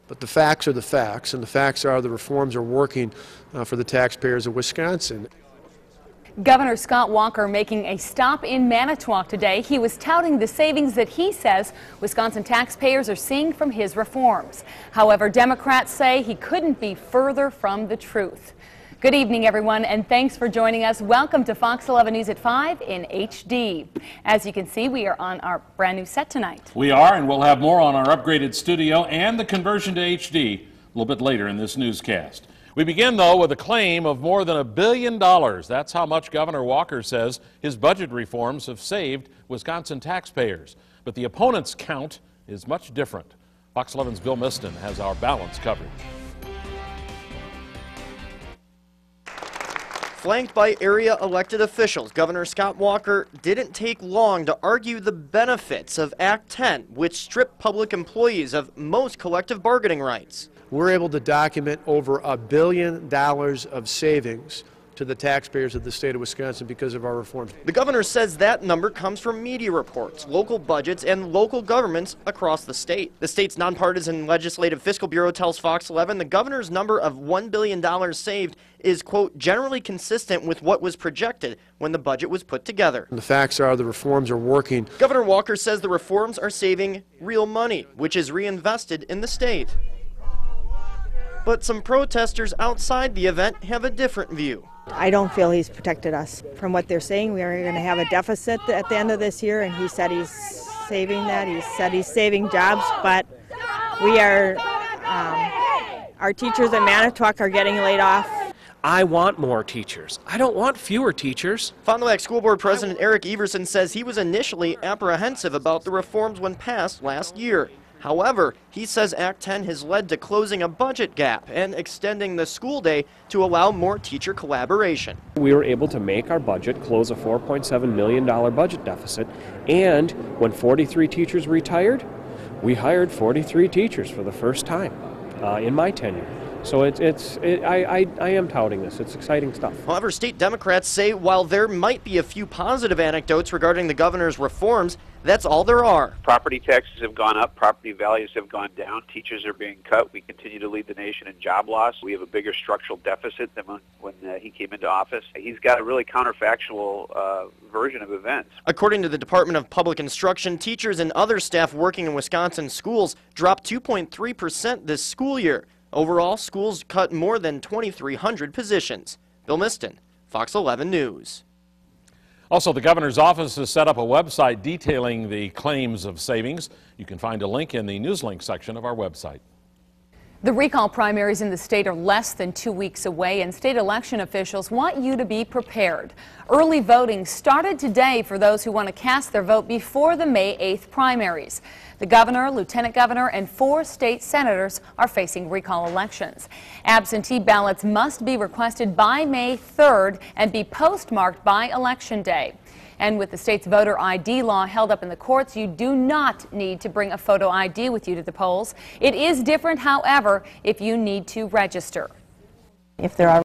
But the facts are the facts, and the facts are the reforms are working for the taxpayers of Wisconsin. Governor Scott Walker making a stop in Manitowoc today. He was touting the savings that he says Wisconsin taxpayers are seeing from his reforms. However, Democrats say he couldn't be further from the truth. Good evening, everyone, and thanks for joining us. Welcome to Fox 11 News at 5 in HD. As you can see, we are on our brand new set tonight. We are, and we'll have more on our upgraded studio and the conversion to HD a little bit later in this newscast. We begin, though, with a claim of more than $1 billion. That's how much Governor Walker says his budget reforms have saved Wisconsin taxpayers. But the opponent's count is much different. Fox 11's Bill Miston has our balance covered. Flanked by area elected officials, Governor Scott Walker didn't take long to argue the benefits of Act 10, which stripped public employees of most collective bargaining rights. We're able to document over $1 billion of savings to the taxpayers of the state of Wisconsin because of our reforms. The governor says that number comes from media reports, local budgets, and local governments across the state. The state's nonpartisan Legislative Fiscal Bureau tells Fox 11 the governor's number of $1 billion saved is, quote, generally consistent with what was projected when the budget was put together. And the facts are the reforms are working. Governor Walker says the reforms are saving real money, which is reinvested in the state. But some protesters outside the event have a different view. I don't feel he's protected us from what they're saying. We are going to have a deficit at the end of this year, and he said he's saving that. He said he's saving jobs, but we are, our teachers in Manitowoc are getting laid off. I want more teachers. I don't want fewer teachers. Fond du Lac School Board President Eric Everson says he was initially apprehensive about the reforms when passed last year. However, he says Act 10 has led to closing a budget gap and extending the school day to allow more teacher collaboration. We were able to make our budget close a $4.7 million budget deficit, and when 43 teachers retired, we hired 43 teachers for the first time in my tenure. So I am touting this. It's exciting stuff. However, state Democrats say while there might be a few positive anecdotes regarding the governor's reforms, that's all there are. Property taxes have gone up, property values have gone down, teachers are being cut. We continue to lead the nation in job loss. We have a bigger structural deficit than when he came into office. He's got a really counterfactual version of events. According to the Department of Public Instruction, teachers and other staff working in Wisconsin schools dropped 2.3% this school year. Overall, schools cut more than 2,300 positions. Bill Miston, Fox 11 News. Also, the governor's office has set up a website detailing the claims of savings. You can find a link in the news link section of our website. The recall primaries in the state are less than 2 weeks away, and state election officials want you to be prepared. Early voting started today for those who want to cast their vote before the May 8th primaries. The governor, lieutenant governor, and 4 state senators are facing recall elections. Absentee ballots must be requested by May 3rd and be postmarked by Election Day. And with the state's voter ID law held up in the courts, you do not need to bring a photo ID with you to the polls. It is different, however, if you need to register. If there are